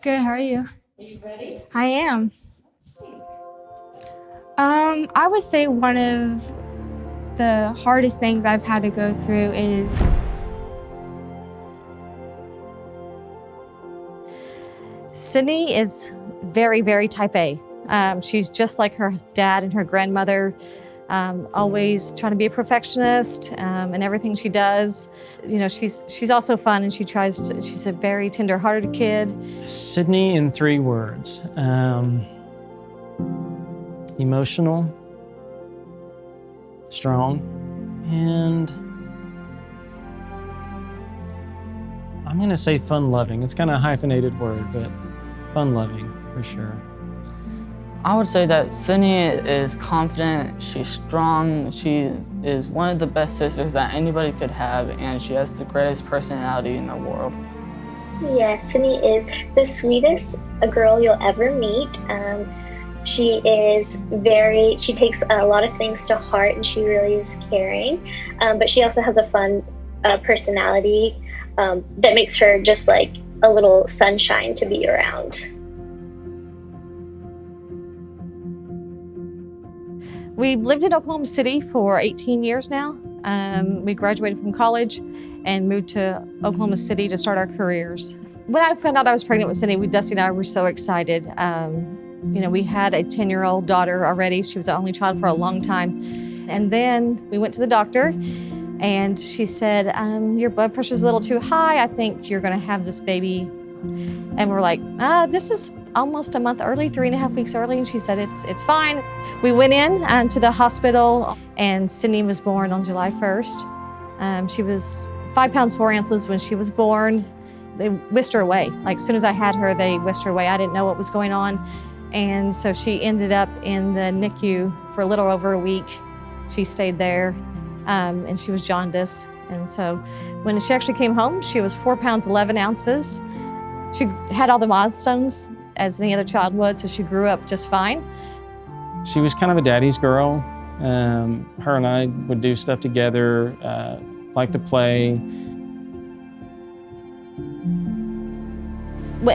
Good, how are you? Are you ready? I am. I would say one of the hardest things I've had to go through is Sydney is very, very type A. She's just like her dad and her grandmother, always trying to be a perfectionist in everything she does. You know, she's also fun, and she's a very tender-hearted kid. Sydney in 3 words. Emotional, strong, and I'm gonna say fun-loving. It's kind of a hyphenated word, but fun-loving for sure. I would say that Sydney is confident, she's strong, she is one of the best sisters that anybody could have, and she has the greatest personality in the world. Yeah, Sydney is the sweetest girl you'll ever meet. She takes a lot of things to heart, and she really is caring. But she also has a fun personality that makes her just like a little sunshine to be around. We've lived in Oklahoma City for 18 years now. We graduated from college and moved to Oklahoma City to start our careers. When I found out I was pregnant with Sydney, Dusty and I were so excited. You know, we had a 10-year-old daughter already. She was the only child for a long time. And then we went to the doctor, and she said, your blood pressure's a little too high. I think you're gonna have this baby. And we're like, this is almost a month early, 3.5 weeks early. And she said, it's fine. We went in to the hospital, and Sydney was born on July 1st. She was 5 pounds 4 ounces when she was born. They whisked her away. Like, as soon as I had her, they whisked her away. I didn't know what was going on. And so she ended up in the NICU for a little over a week. She stayed there, and she was jaundiced. And so when she actually came home, she was 4 pounds 11 ounces. She had all the milestones as any other child would, so she grew up just fine. She was kind of a daddy's girl. Her and I would do stuff together, like to play.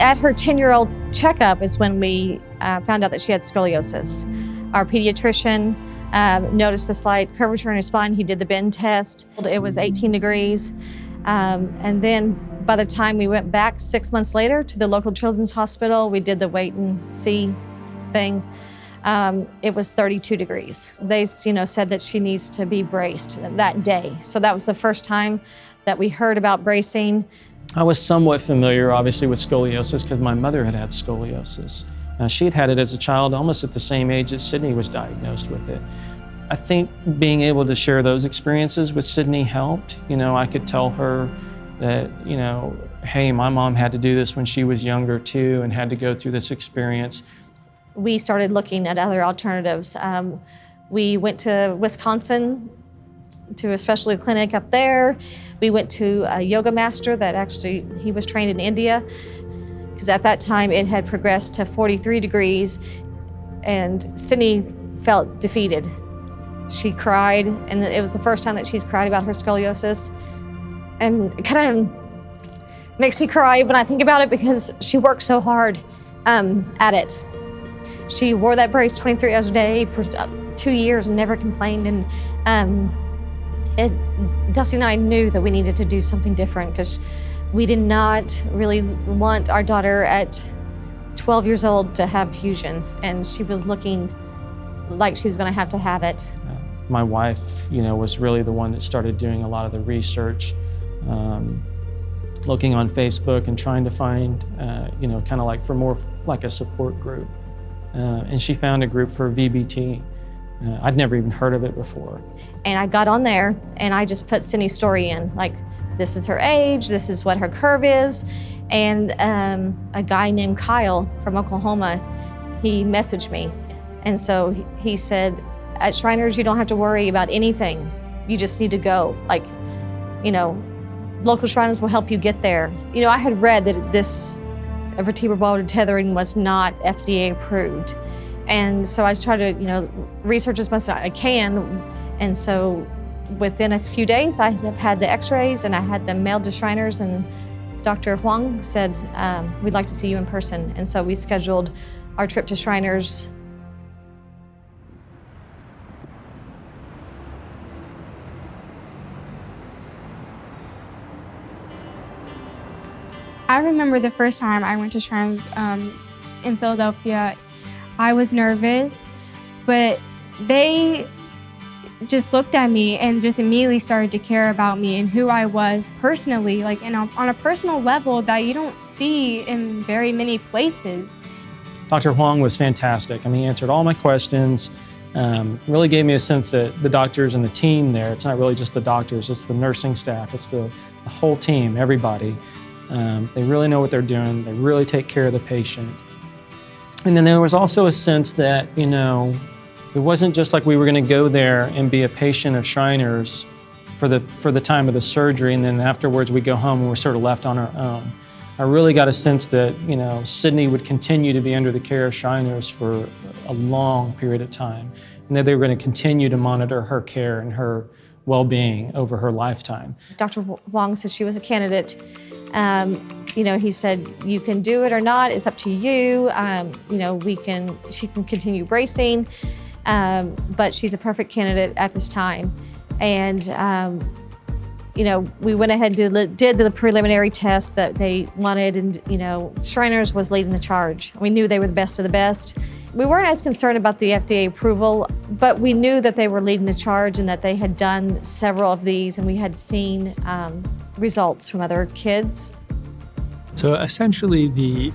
At her 10-year-old checkup is when we found out that she had scoliosis. Our pediatrician noticed a slight curvature in her spine. He did the bend test. It was 18 degrees. And then by the time we went back 6 months later to the local children's hospital, we did the wait and see thing. It was 32 degrees. They, said that she needs to be braced that day. So that was the first time that we heard about bracing. I was somewhat familiar, obviously, with scoliosis because my mother had scoliosis. She had it as a child, almost at the same age that Sydney was diagnosed with it. I think being able to share those experiences with Sydney helped. I could tell her that, hey, my mom had to do this when she was younger too and had to go through this experience. We started looking at other alternatives. We went to Wisconsin to a specialty clinic up there. We went to a yoga master that actually, he was trained in India, because at that time it had progressed to 43 degrees, and Sydney felt defeated. She cried, and it was the first time that she's cried about her scoliosis. And it kind of makes me cry when I think about it, because she worked so hard at it. She wore that brace 23 hours a day for 2 years and never complained. And Dusty and I knew that we needed to do something different, because we did not really want our daughter at 12 years old to have fusion, and she was looking like she was going to have it. My wife, was really the one that started doing a lot of the research, looking on Facebook and trying to find, kind of like for more like a support group. And she found a group for VBT. I'd never even heard of it before. And I got on there and I just put Sydney's story in, like, this is her age, this is what her curve is. And a guy named Kyle from Oklahoma, he messaged me. And so he said, at Shriners, you don't have to worry about anything. You just need to go. Like, local Shriners will help you get there. I had read that this vertebral body tethering was not FDA approved. And so I try to, research as much as I can. And so within a few days, I have had the x-rays and I had them mailed to Shriners, and Dr. Huang said, we'd like to see you in person. And so we scheduled our trip to Shriners. I remember the first time I went to Shriners in Philadelphia. I was nervous, but they just looked at me and just immediately started to care about me and who I was personally, like on a personal level that you don't see in very many places. Dr. Huang was fantastic. I mean, he answered all my questions, really gave me a sense that the doctors and the team there, it's not really just the doctors, it's the nursing staff, it's the whole team, everybody. They really know what they're doing. They really take care of the patient. And then there was also a sense that, you know, it wasn't just like we were going to go there and be a patient of Shriners for the time of the surgery, and then afterwards we go home and we're sort of left on our own. I really got a sense that, you know, Sydney would continue to be under the care of Shriners for a long period of time, and that they were going to continue to monitor her care and her well-being over her lifetime. Dr. Huang said she was a candidate. You know, he said, you can do it or not, it's up to you. You know, she can continue bracing, but she's a perfect candidate at this time. And, you know, we went ahead and did the preliminary test that they wanted, and, you know, Shriners was leading the charge. We knew they were the best of the best. We weren't as concerned about the FDA approval, but we knew that they were leading the charge and that they had done several of these, and we had seen results from other kids. So essentially, with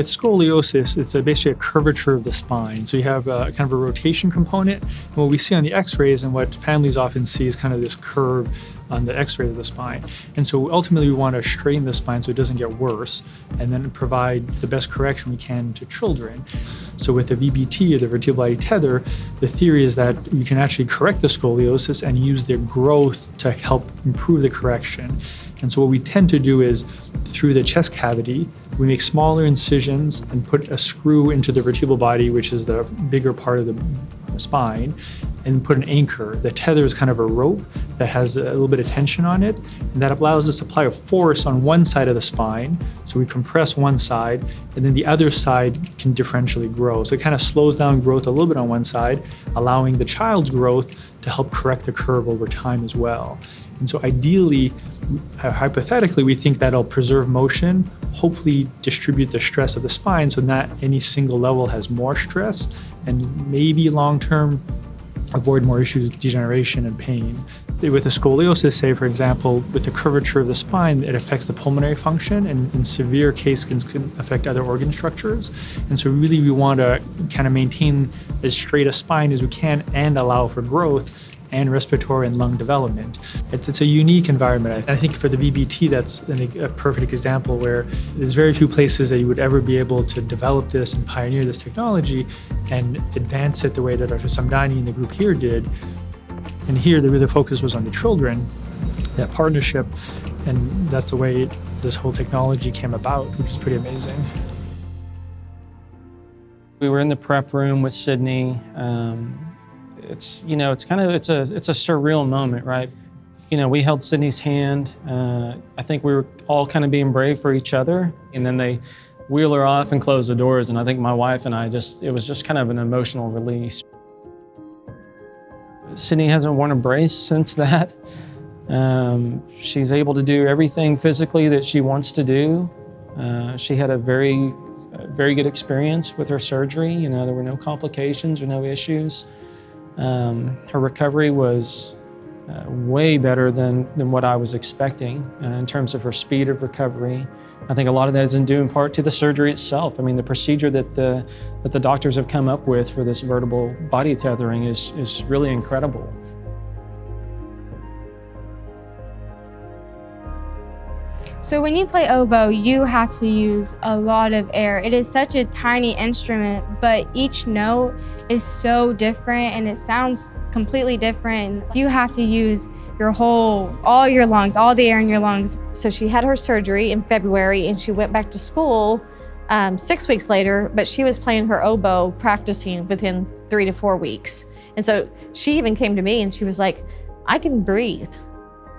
scoliosis, it's basically a curvature of the spine. So you have kind of a rotation component. And what we see on the x-rays and what families often see is kind of this curve on the x-rays of the spine. And so ultimately we want to straighten the spine so it doesn't get worse, and then provide the best correction we can to children. So with the VBT, or the vertebral body tether, the theory is that you can actually correct the scoliosis and use the growth to help improve the correction. And so what we tend to do is, through the chest cavity, we make smaller incisions and put a screw into the vertebral body, which is the bigger part of the spine, and put an anchor. The tether is kind of a rope that has a little bit of tension on it, and that allows us to apply a force on one side of the spine. So we compress one side, and then the other side can differentially grow. So it kind of slows down growth a little bit on one side, allowing the child's growth to help correct the curve over time as well. And so ideally, hypothetically, we think that'll preserve motion, hopefully distribute the stress of the spine so not any single level has more stress, and maybe long-term avoid more issues with degeneration and pain. With the scoliosis, say, for example, with the curvature of the spine, it affects the pulmonary function, and in severe cases can affect other organ structures. And so really we want to kind of maintain as straight a spine as we can and allow for growth and respiratory and lung development. It's a unique environment. I think for the VBT, that's a perfect example where there's very few places that you would ever be able to develop this and pioneer this technology and advance it the way that Dr. Samdani and the group here did. And here, the focus was on the children, that partnership, and that's the way this whole technology came about, which is pretty amazing. We were in the prep room with Sydney. It's a surreal moment, right? You know, we held Sydney's hand. I think we were all kind of being brave for each other, and then they wheel her off and close the doors. And I think my wife and I it was just kind of an emotional release. Sydney hasn't worn a brace since that. She's able to do everything physically that she wants to do. She had a very good experience with her surgery. You know, there were no complications or no issues. Her recovery was way better than what I was expecting in terms of her speed of recovery. I think a lot of that is due in part to the surgery itself. I mean, the procedure that the doctors have come up with for this vertebral body tethering is really incredible. So when you play oboe, you have to use a lot of air. It is such a tiny instrument, but each note is so different and it sounds completely different. You have to use all your lungs, all the air in your lungs. So she had her surgery in February and she went back to school 6 weeks later, but she was playing her oboe, practicing within 3 to 4 weeks. And so she even came to me and she was like, I can breathe.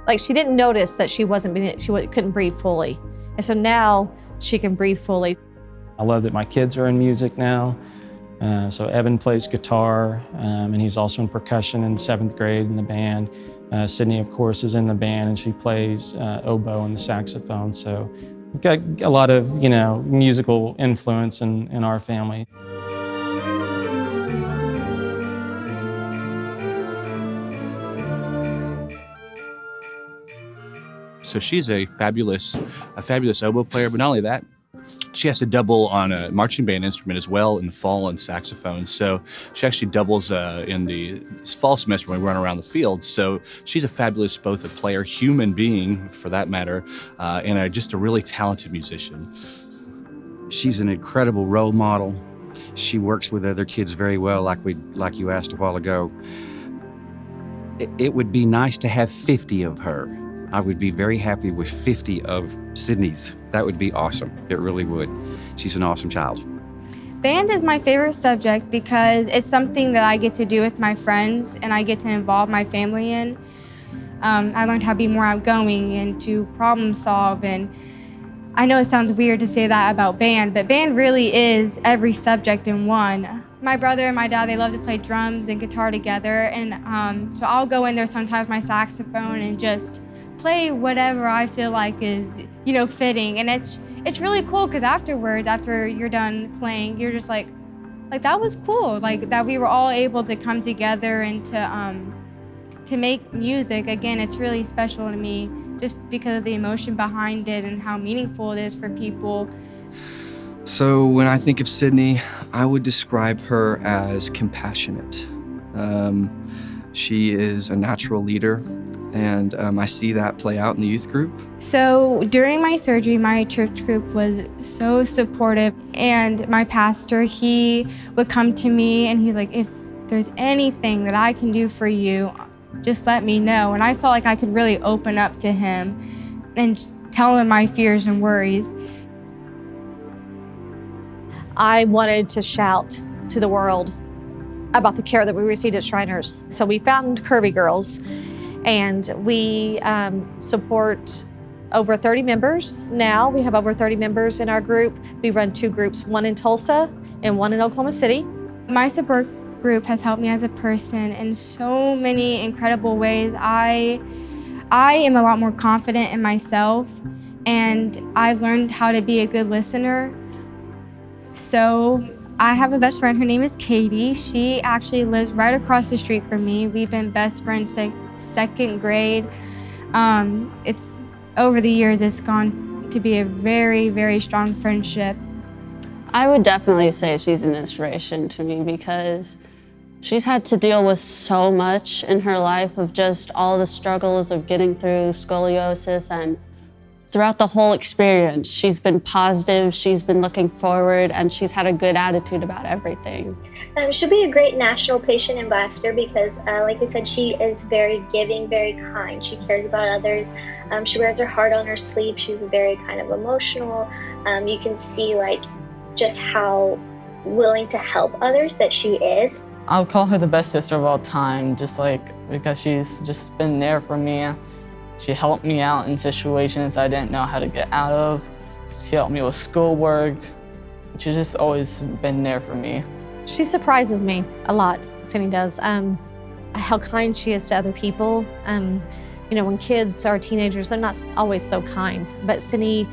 Like she didn't notice that she couldn't breathe fully. And so now she can breathe fully. I love that my kids are in music now. So Evan plays guitar, and he's also in percussion in 7th grade in the band. Sydney, of course, is in the band, and she plays oboe and the saxophone. So we've got a lot of, musical influence in our family. So she's a fabulous oboe player, but not only that, she has to double on a marching band instrument as well in the fall and saxophone. So she actually doubles in the fall semester when we run around the field. So she's a fabulous, both a player, human being for that matter, and just a really talented musician. She's an incredible role model. She works with other kids very well, like you asked a while ago. It would be nice to have 50 of her. I would be very happy with 50 of Sydney's. That would be awesome. It really would. She's an awesome child. Band is my favorite subject because it's something that I get to do with my friends and I get to involve my family in. I learned how to be more outgoing and to problem solve. And I know it sounds weird to say that about band, but band really is every subject in one. My brother and my dad, they love to play drums and guitar together. And so I'll go in there sometimes with my saxophone and just play whatever I feel like is, fitting. And it's really cool because afterwards, after you're done playing, you're just like that was cool. Like that we were all able to come together and to make music. Again, it's really special to me just because of the emotion behind it and how meaningful it is for people. So when I think of Sydney, I would describe her as compassionate. She is a natural leader. And I see that play out in the youth group. So during my surgery, my church group was so supportive. And my pastor, he would come to me and he's like, if there's anything that I can do for you, just let me know. And I felt like I could really open up to him and tell him my fears and worries. I wanted to shout to the world about the care that we received at Shriners. So we found Curvy Girls. And we support over 30 members now. We have over 30 members in our group. We run 2 groups, one in Tulsa and one in Oklahoma City. My support group has helped me as a person in so many incredible ways. I am a lot more confident in myself, and I've learned how to be a good listener. So I have a best friend, her name is Katie. She actually lives right across the street from me. We've been best friends since 2nd grade. It's over the years, it's gone to be a very, very strong friendship. I would definitely say she's an inspiration to me because she's had to deal with so much in her life of just all the struggles of getting through scoliosis, and throughout the whole experience, she's been positive, she's been looking forward, and she's had a good attitude about everything. She'll be a great national patient ambassador because, like I said, she is very giving, very kind. She cares about others. She wears her heart on her sleeve. She's very kind of emotional. You can see just how willing to help others that she is. I would call her the best sister of all time, because she's just been there for me. She helped me out in situations I didn't know how to get out of. She helped me with schoolwork. She's just always been there for me. She surprises me a lot, Sydney does. How kind she is to other people. When kids are teenagers, they're not always so kind. But Sydney,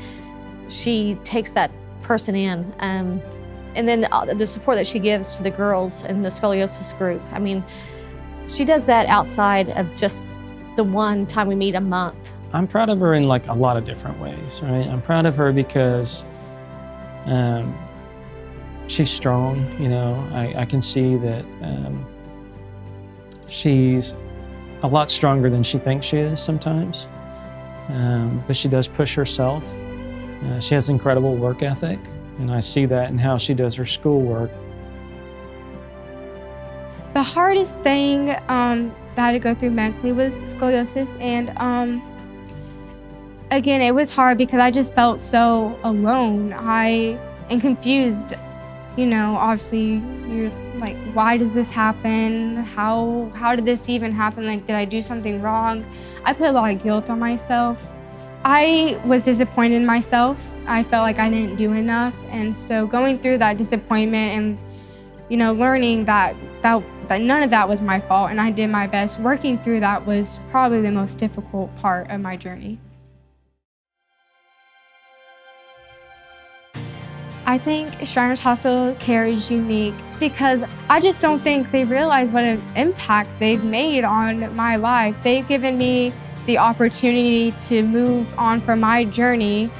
she takes that person in. And then the support that she gives to the girls in the scoliosis group. I mean, she does that outside of just the one time we meet a month. I'm proud of her in a lot of different ways, right? I'm proud of her because she's strong, I can see that she's a lot stronger than she thinks she is sometimes, but she does push herself. She has incredible work ethic, and I see that in how she does her schoolwork. The hardest thing that I had to go through mentally was scoliosis, and again, it was hard because I just felt so alone and confused. Obviously you're like, why does this happen? How did this even happen? Like, did I do something wrong? I put a lot of guilt on myself. I was disappointed in myself. I felt like I didn't do enough. And so going through that disappointment and, you know, learning that none of that was my fault and I did my best, working through that was probably the most difficult part of my journey. I think Shriners Hospital care is unique because I just don't think they realize what an impact they've made on my life. They've given me the opportunity to move on from my journey,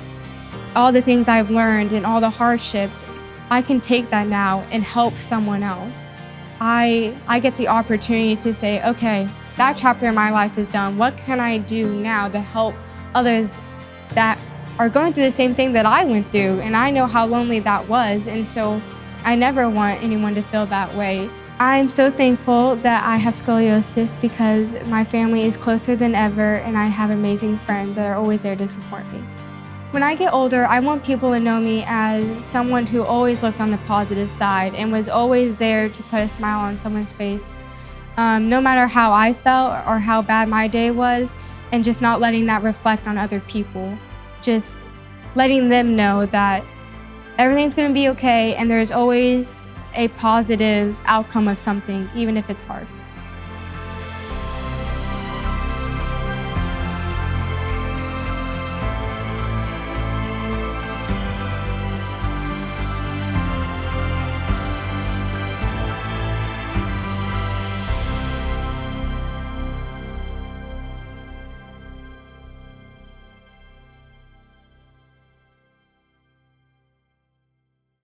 all the things I've learned and all the hardships. I can take that now and help someone else. I get the opportunity to say, okay, that chapter in my life is done. What can I do now to help others that are going through the same thing that I went through? And I know how lonely that was. And so I never want anyone to feel that way. I'm so thankful that I have scoliosis because my family is closer than ever and I have amazing friends that are always there to support me. When I get older, I want people to know me as someone who always looked on the positive side and was always there to put a smile on someone's face, no matter how I felt or how bad my day was, and just not letting that reflect on other people. Just letting them know that everything's gonna be okay and there's always a positive outcome of something, even if it's hard.